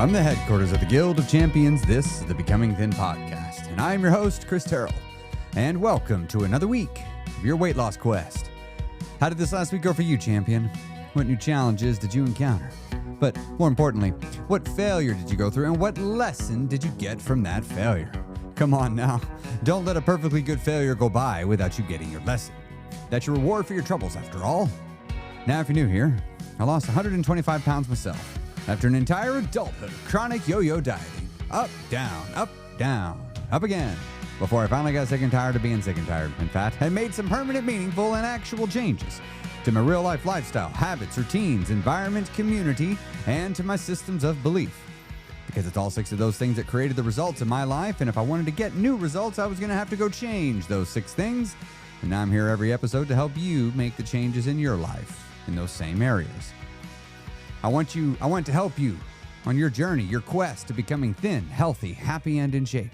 From the headquarters of the Guild of Champions, this is the Becoming Thin podcast, and I'm your host, Chris Terrell, and welcome to another week of your weight loss quest. How did this last week go for you, champion? What new challenges did you encounter? But more importantly, what failure did you go through, and what lesson did you get from that failure? Come on now, don't let a perfectly good failure go by without you getting your lesson. That's your reward for your troubles, after all. Now, if you're new here, I lost 125 pounds myself after an entire adulthood of chronic yo-yo dieting. Up, down, up again. Before I finally got sick and tired of being sick and tired, in fact, I made some permanent, meaningful, and actual changes to my real-life lifestyle, habits, routines, environment, community, and to my systems of belief. Because it's all 6 of those things that created the results in my life, and if I wanted to get new results, I was going to have to go change those 6 things. And now I'm here every episode to help you make the changes in your life in those same areas. I want to help you on your journey, your quest to becoming thin, healthy, happy, and in shape.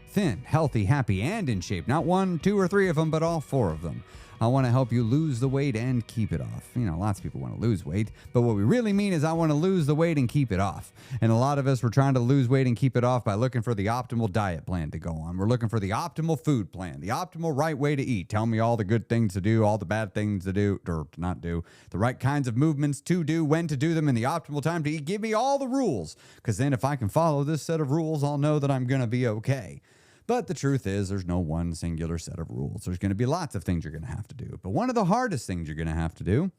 Thin, healthy, happy, and in shape. Not 1, 2, or 3 of them, but all 4 of them. I want to help you lose the weight and keep it off. You know, lots of people want to lose weight, but what we really mean is I want to lose the weight and keep it off. And a lot of us, we're trying to lose weight and keep it off by looking for the optimal diet plan to go on. We're looking for the optimal food plan, the optimal right way to eat. Tell me all the good things to do, all the bad things to do, or to not do, the right kinds of movements to do, when to do them, and the optimal time to eat. Give me all the rules, because then if I can follow this set of rules, I'll know that I'm going to be okay. But the truth is, there's no one singular set of rules. There's going to be lots of things you're going to have to do. But one of the hardest things you're going to have to do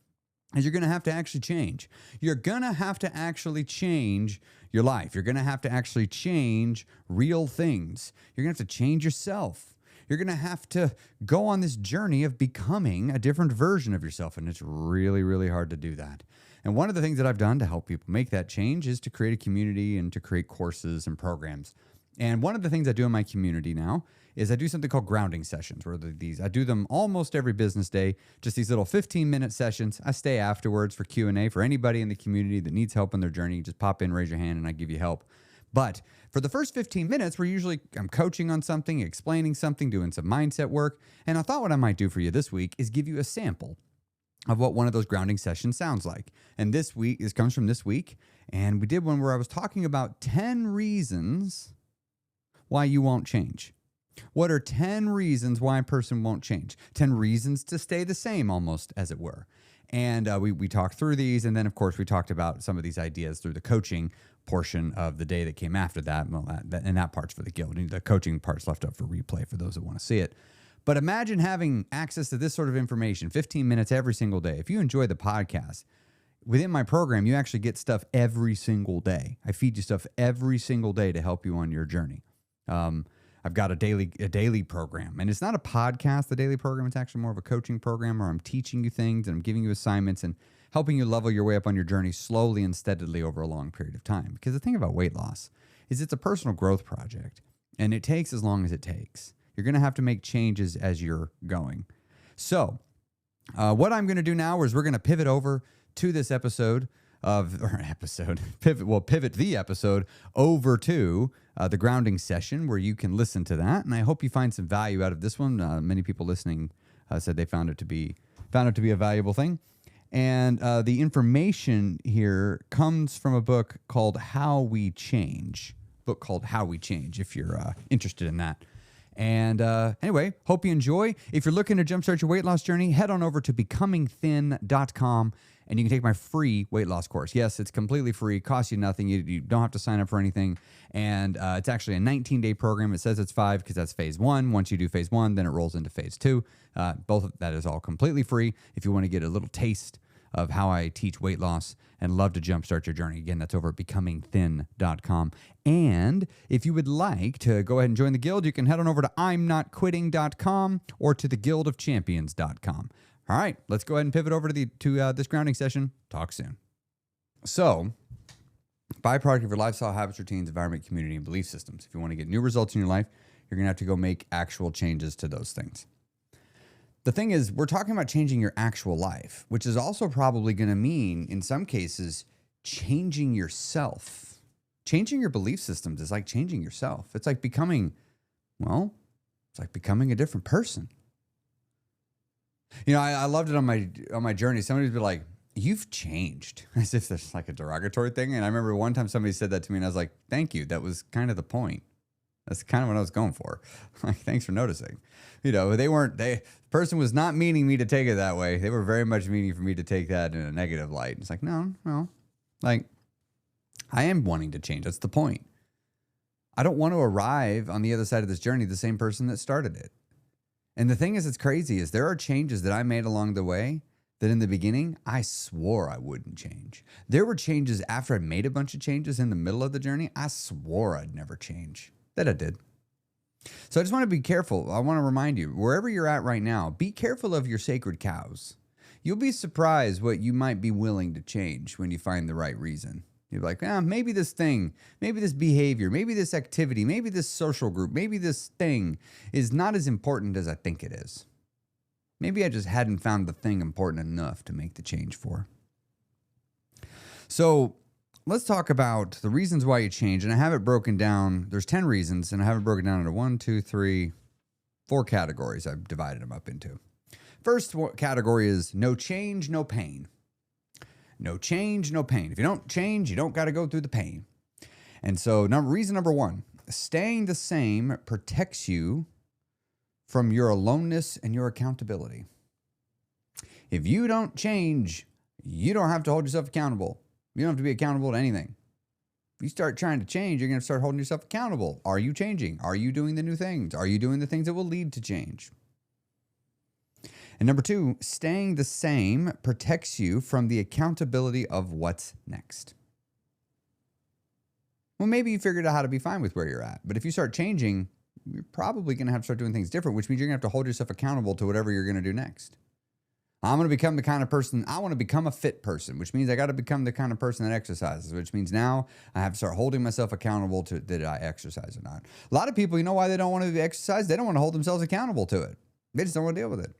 is you're going to have to actually change. You're going to have to actually change your life. You're going to have to actually change real things. You're going to have to change yourself. You're going to have to go on this journey of becoming a different version of yourself. And it's really, really hard to do that. And one of the things that I've done to help people make that change is to create a community and to create courses and programs. And one of the things I do in my community now is I do something called grounding sessions, where I do them almost every business day, just these little 15-minute sessions. I stay afterwards for Q&A for anybody in the community that needs help in their journey. Just pop in, raise your hand, and I give you help. But for the first 15 minutes, I'm coaching on something, explaining something, doing some mindset work. And I thought what I might do for you this week is give you a sample of what one of those grounding sessions sounds like. And this comes from this week, and we did one where I was talking about 10 reasons why you won't change. What are 10 reasons why a person won't change? 10 reasons to stay the same, almost, as it were. And we talked through these, and then, of course, we talked about some of these ideas through the coaching portion of the day that came after that. Well, that part's for the guild. The coaching part's left up for replay for those that want to see it. But imagine having access to this sort of information, 15 minutes every single day. If you enjoy the podcast, within my program, you actually get stuff every single day. I feed you stuff every single day to help you on your journey. I've got a daily program, and it's not a podcast, the daily program. It's actually more of a coaching program where I'm teaching you things and I'm giving you assignments and helping you level your way up on your journey slowly and steadily over a long period of time. Because the thing about weight loss is it's a personal growth project, and it takes as long as it takes. You're going to have to make changes as you're going. So what I'm going to do now is we're going to pivot over to this pivot the episode over to the grounding session where you can listen to that. And I hope you find some value out of this one. Many people listening said they found it to be a valuable thing. And the information here comes from a book called How We Change. If you're interested in that. And anyway, hope you enjoy. If you're looking to jumpstart your weight loss journey, head on over to becomingthin.com. And you can take my free weight loss course. Yes, it's completely free, costs you nothing. You don't have to sign up for anything. And it's actually a 19-day program. It says it's 5 because that's phase 1. Once you do phase 1, then it rolls into phase 2. Both of that is all completely free. If you want to get a little taste of how I teach weight loss and love to jumpstart your journey, again, that's over at becomingthin.com. And if you would like to go ahead and join the guild, you can head on over to imnotquitting.com or to theguildofchampions.com. All right, let's go ahead and pivot over to this grounding session. Talk soon. So, byproduct of your lifestyle, habits, routines, environment, community, and belief systems. If you want to get new results in your life, you're going to have to go make actual changes to those things. The thing is, we're talking about changing your actual life, which is also probably going to mean, in some cases, changing yourself. Changing your belief systems is like changing yourself. It's like becoming a different person. You know, I loved it on my journey. Somebody would be like, you've changed, as if there's like a derogatory thing. And I remember one time somebody said that to me and I was like, thank you. That was kind of the point. That's kind of what I was going for. Like, thanks for noticing. The person was not meaning me to take it that way. They were very much meaning for me to take that in a negative light. It's like, no, like I am wanting to change. That's the point. I don't want to arrive on the other side of this journey the same person that started it. And the thing is, it's crazy is there are changes that I made along the way that in the beginning, I swore I wouldn't change. There were changes after I made a bunch of changes in the middle of the journey. I swore I'd never change. That I did. So I just want to be careful. I want to remind you, wherever you're at right now, be careful of your sacred cows. You'll be surprised what you might be willing to change when you find the right reason. You're like, maybe this thing, maybe this behavior, maybe this activity, maybe this social group, maybe this thing is not as important as I think it is. Maybe I just hadn't found the thing important enough to make the change for. So let's talk about the reasons why you change. And I have it broken down. There's 10 reasons, and I have it broken down into 4 categories. I've divided them up into. First category is no change, no pain. No change, no pain. If you don't change, you don't got to go through the pain. And so reason number 1, staying the same protects you from your aloneness and your accountability. If you don't change, you don't have to hold yourself accountable. You don't have to be accountable to anything. If you start trying to change, you're going to start holding yourself accountable. Are you changing? Are you doing the new things? Are you doing the things that will lead to change? And number 2, staying the same protects you from the accountability of what's next. Well, maybe you figured out how to be fine with where you're at. But if you start changing, you're probably going to have to start doing things different, which means you're going to have to hold yourself accountable to whatever you're going to do next. I'm going to become the kind of person, I want to become a fit person, which means I got to become the kind of person that exercises, which means now I have to start holding myself accountable to that I exercise or not. A lot of people, you know why they don't want to exercise? They don't want to hold themselves accountable to it. They just don't want to deal with it.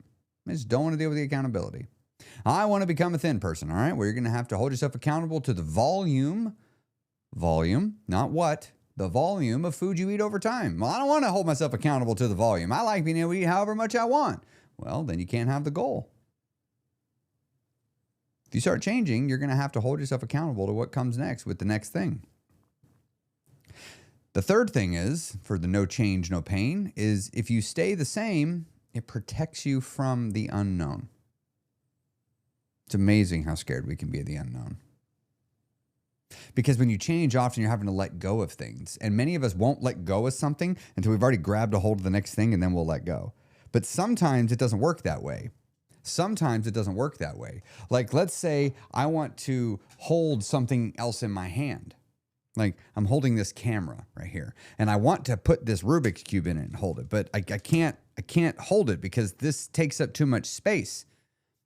They just don't want to deal with the accountability. I want to become a thin person, all right, where you're going to have to hold yourself accountable to the volume, not what, the volume of food you eat over time. Well, I don't want to hold myself accountable to the volume. I like being able to eat however much I want. Well, then you can't have the goal. If you start changing, you're going to have to hold yourself accountable to what comes next with the next thing. The third thing is, for the no change, no pain, is if you stay the same, it protects you from the unknown. It's amazing how scared we can be of the unknown. Because when you change, often you're having to let go of things. And many of us won't let go of something until we've already grabbed a hold of the next thing and then we'll let go. But sometimes it doesn't work that way. Like, let's say I want to hold something else in my hand. Like, I'm holding this camera right here, and I want to put this Rubik's Cube in it and hold it, but I can't hold it because this takes up too much space.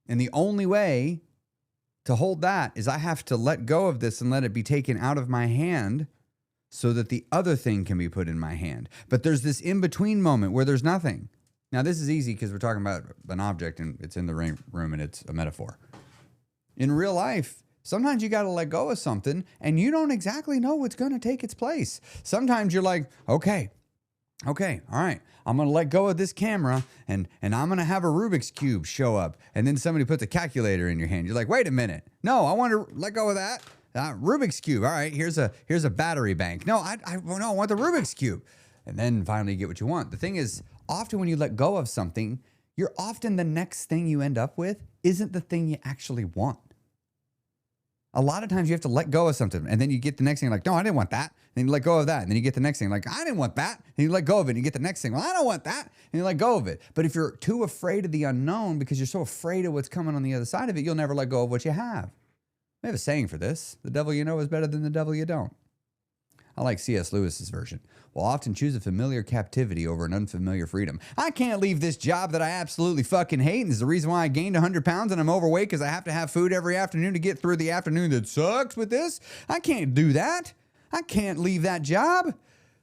And the only way to hold that is I have to let go of this and let it be taken out of my hand so that the other thing can be put in my hand. But there's this in-between moment where there's nothing. Now, this is easy because we're talking about an object and it's in the room and it's a metaphor. In real life, sometimes you got to let go of something and you don't exactly know what's going to take its place. Sometimes you're like, okay, all right, I'm going to let go of this camera and I'm going to have a Rubik's Cube show up. And then somebody puts a calculator in your hand. You're like, wait a minute. No, I want to let go of that. Rubik's Cube. All right, here's a battery bank. No, I want the Rubik's Cube. And then finally you get what you want. The thing is, often when you let go of something, you're often the next thing you end up with isn't the thing you actually want. A lot of times you have to let go of something and then you get the next thing like, no, I didn't want that. And you let go of that. And then you get the next thing like, I didn't want that. And you let go of it and you get the next thing. Well, I don't want that. And you let go of it. But if you're too afraid of the unknown because you're so afraid of what's coming on the other side of it, you'll never let go of what you have. We have a saying for this. The devil you know is better than the devil you don't. I like C.S. Lewis's version. We'll often choose a familiar captivity over an unfamiliar freedom. I can't leave this job that I absolutely fucking hate, and this is the reason why I gained 100 pounds and I'm overweight because I have to have food every afternoon to get through the afternoon that sucks with this. I can't do that. I can't leave that job.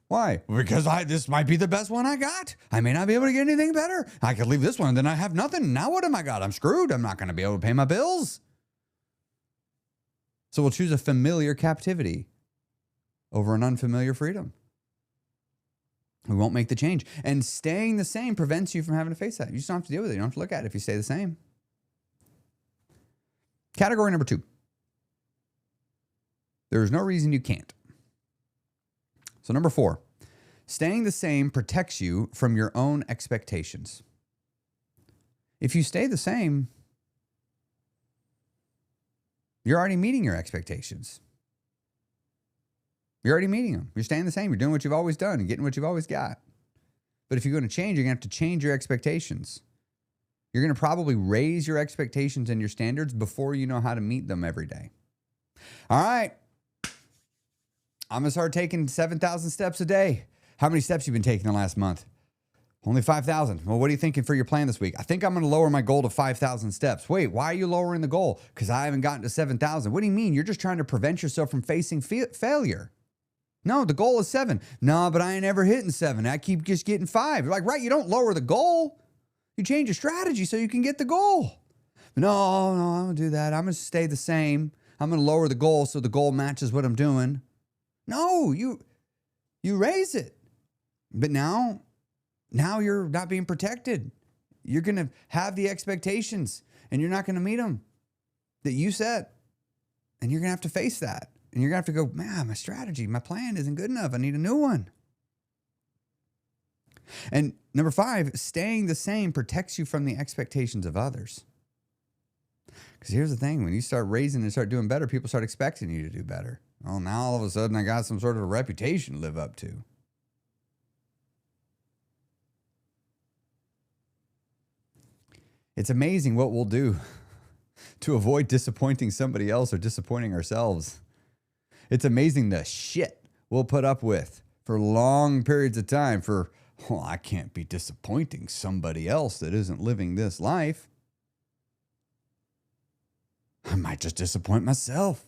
Why? Because this might be the best one I got. I may not be able to get anything better. I could leave this one and then I have nothing. Now what am I got? I'm screwed. I'm not going to be able to pay my bills. So we'll choose a familiar captivity over an unfamiliar freedom. We won't make the change. And staying the same prevents you from having to face that. You just don't have to deal with it. You don't have to look at it if you stay the same. Category number 2. There is no reason you can't. So number 4, staying the same protects you from your own expectations. If you stay the same, you're already meeting your expectations. You're already meeting them. You're staying the same. You're doing what you've always done and getting what you've always got. But if you're going to change, you're going to have to change your expectations. You're going to probably raise your expectations and your standards before you know how to meet them every day. All right. I'm going to start taking 7,000 steps a day. How many steps you been taking the last month? Only 5,000. Well, what are you thinking for your plan this week? I think I'm going to lower my goal to 5,000 steps. Wait, why are you lowering the goal? Because I haven't gotten to 7,000. What do you mean? You're just trying to prevent yourself from facing failure. No, the goal is 7. No, but I ain't ever hitting 7. I keep just getting 5. You're like, right, you don't lower the goal. You change your strategy so you can get the goal. No, I'm going to do that. I'm going to stay the same. I'm going to lower the goal so the goal matches what I'm doing. No, you raise it. But now you're not being protected. You're going to have the expectations and you're not going to meet them that you set. And you're going to have to face that. And you're going to have to go, man, my strategy, my plan isn't good enough. I need a new one. And number 5, staying the same protects you from the expectations of others. Because here's the thing, when you start raising and start doing better, people start expecting you to do better. Well, now all of a sudden I got some sort of a reputation to live up to. It's amazing what we'll do to avoid disappointing somebody else or disappointing ourselves. It's amazing the shit we'll put up with for long periods of time I can't be disappointing somebody else that isn't living this life. I might just disappoint myself.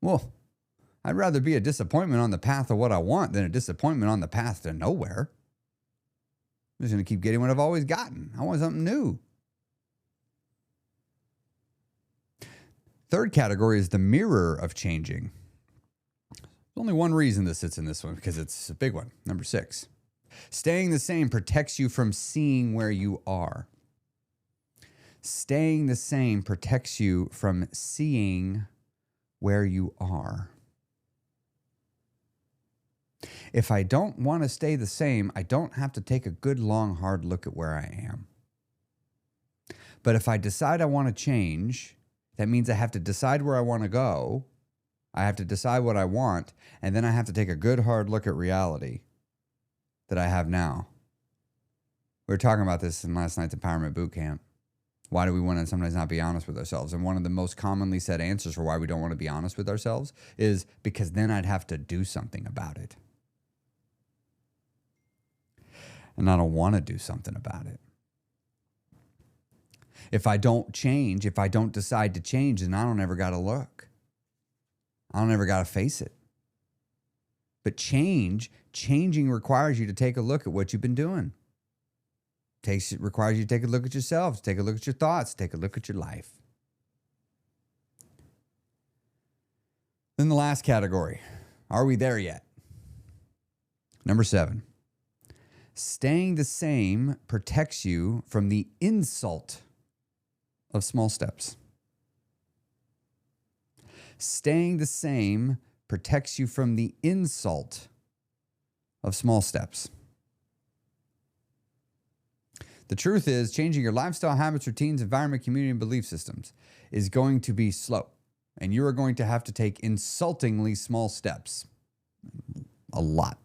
Well, I'd rather be a disappointment on the path of what I want than a disappointment on the path to nowhere. I'm just going to keep getting what I've always gotten. I want something new. Third category is the mirror of changing. There's only one reason this sits in this one, because it's a big one. Number 6. Staying the same protects you from seeing where you are. Staying the same protects you from seeing where you are. If I don't want to stay the same, I don't have to take a good, long, hard look at where I am. But if I decide I want to change, that means I have to decide where I want to go. I have to decide what I want, and then I have to take a good, hard look at reality that I have now. We were talking about this in last night's Empowerment Boot Camp. Why do we want to sometimes not be honest with ourselves? And one of the most commonly said answers for why we don't want to be honest with ourselves is because then I'd have to do something about it. And I don't want to do something about it. If I don't change, if I don't decide to change, then I don't ever got to look. I don't ever got to face it. But changing requires you to take a look at what you've been doing. It requires you to take a look at yourself, take a look at your thoughts, take a look at your life. Then the last category. Are we there yet? Number 7. Staying the same protects you from the insult of small steps. Staying the same protects you from the insult of small steps. The truth is, changing your lifestyle, habits, routines, environment, community, and belief systems is going to be slow. And you are going to have to take insultingly small steps. A lot.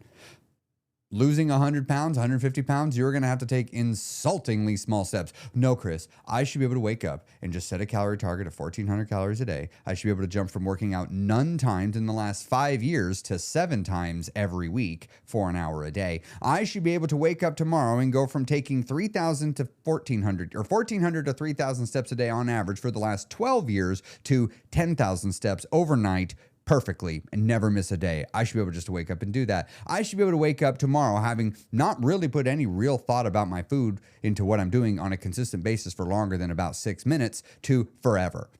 Losing 100 pounds, 150 pounds, you're going to have to take insultingly small steps. No, Chris, I should be able to wake up and just set a calorie target of 1,400 calories a day. I should be able to jump from working out none times in the last 5 years to 7 times every week for an hour a day. I should be able to wake up tomorrow and go from taking 3,000 to 1,400 or 1,400 to 3,000 steps a day on average for the last 12 years to 10,000 steps overnight perfectly and never miss a day. I should be able just to wake up and do that. I should be able to wake up tomorrow having not really put any real thought about my food into what I'm doing on a consistent basis for longer than about 6 minutes to forever.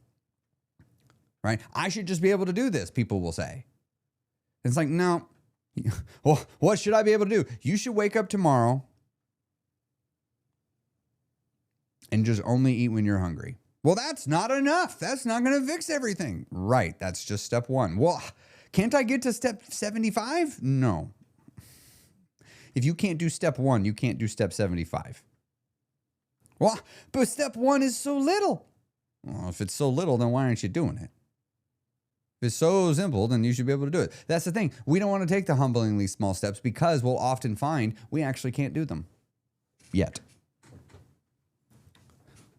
Right? I should just be able to do this, people will say. It's like, no. Well, what should I be able to do? You should wake up tomorrow and just only eat when you're hungry. Well, that's not enough. That's not going to fix everything. Right. That's just step one. Well, can't I get to step 75? No. If you can't do step one, you can't do step 75. Well, but step one is so little. Well, if it's so little, then why aren't you doing it? If it's so simple, then you should be able to do it. That's the thing. We don't want to take the humblingly small steps because we'll often find we actually can't do them yet.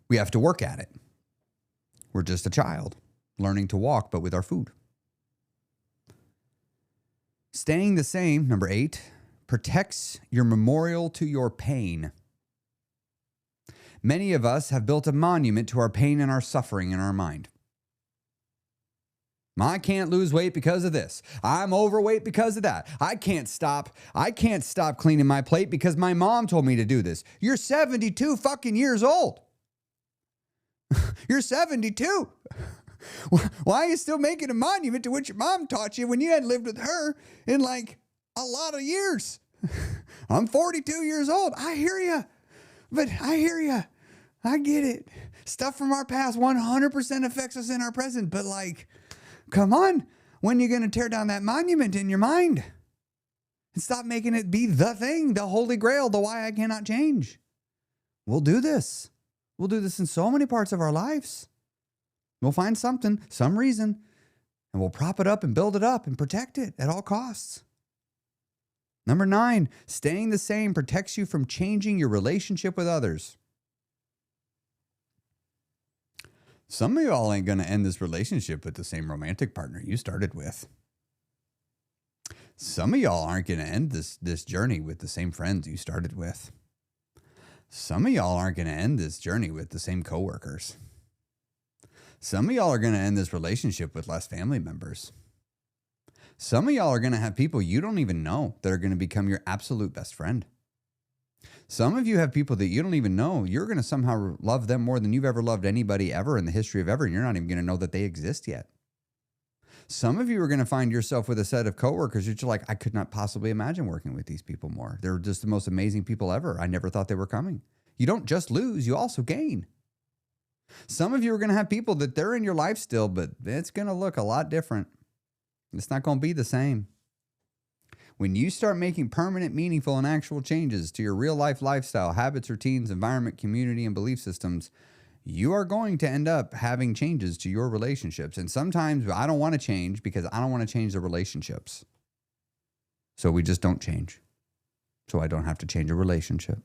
We have to work at it. We're just a child learning to walk, but with our food. Staying the same, number 8, protects your memorial to your pain. Many of us have built a monument to our pain and our suffering in our mind. I can't lose weight because of this. I'm overweight because of that. I can't stop cleaning my plate because my mom told me to do this. You're 72 fucking years old. You're 72. Why are you still making a monument to what your mom taught you when you hadn't lived with her in like a lot of years? I'm 42 years old. I hear you. I get it. Stuff from our past 100% affects us in our present. But like, come on. When are you going to tear down that monument in your mind? And stop making it be the thing, the holy grail, the why I cannot change. We'll do this. We'll do this in so many parts of our lives. We'll find something, some reason, and we'll prop it up and build it up and protect it at all costs. Number 9, staying the same protects you from changing your relationship with others. Some of y'all ain't going to end this relationship with the same romantic partner you started with. Some of y'all aren't going to end this journey with the same friends you started with. Some of y'all aren't going to end this journey with the same coworkers. Some of y'all are going to end this relationship with less family members. Some of y'all are going to have people you don't even know that are going to become your absolute best friend. Some of you have people that you don't even know. You're going to somehow love them more than you've ever loved anybody ever in the history of ever, and you're not even going to know that they exist yet. Some of you are going to find yourself with a set of coworkers that you're like, I could not possibly imagine working with these people more. They're just the most amazing people ever. I never thought they were coming. You don't just lose, you also gain. Some of you are going to have people that they're in your life still, but it's going to look a lot different. It's not going to be the same. When you start making permanent, meaningful, and actual changes to your real life lifestyle, habits, routines, environment, community, and belief systems, you are going to end up having changes to your relationships. And sometimes I don't want to change because I don't want to change the relationships. So we just don't change. So I don't have to change a relationship.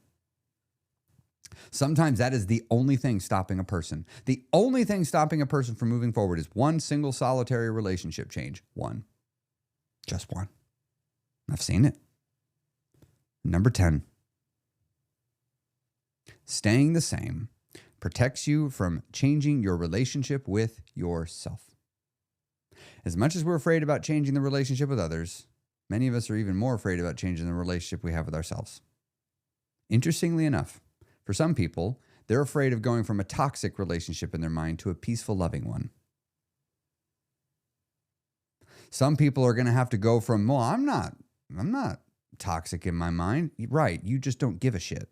Sometimes that is the only thing stopping a person. The only thing stopping a person from moving forward is one single solitary relationship change. One. Just one. I've seen it. Number 10. Staying the same protects you from changing your relationship with yourself. As much as we're afraid about changing the relationship with others, many of us are even more afraid about changing the relationship we have with ourselves. Interestingly enough, for some people, they're afraid of going from a toxic relationship in their mind to a peaceful, loving one. Some people are going to have to go from, well, I'm not toxic in my mind. Right. You just don't give a shit.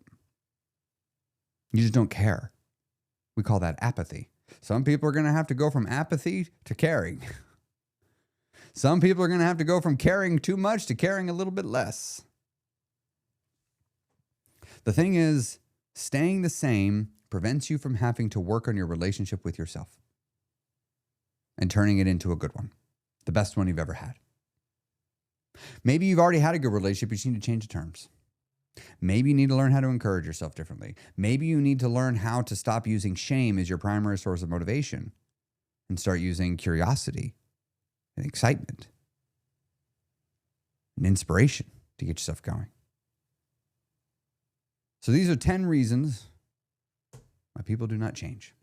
You just don't care. We call that apathy. Some people are going to have to go from apathy to caring. Some people are going to have to go from caring too much to caring a little bit less. The thing is, staying the same prevents you from having to work on your relationship with yourself and turning it into a good one, the best one you've ever had. Maybe you've already had a good relationship, but you need to change the terms. Maybe you need to learn how to encourage yourself differently. Maybe you need to learn how to stop using shame as your primary source of motivation and start using curiosity and excitement and inspiration to get yourself going. So these are 10 reasons why people do not change.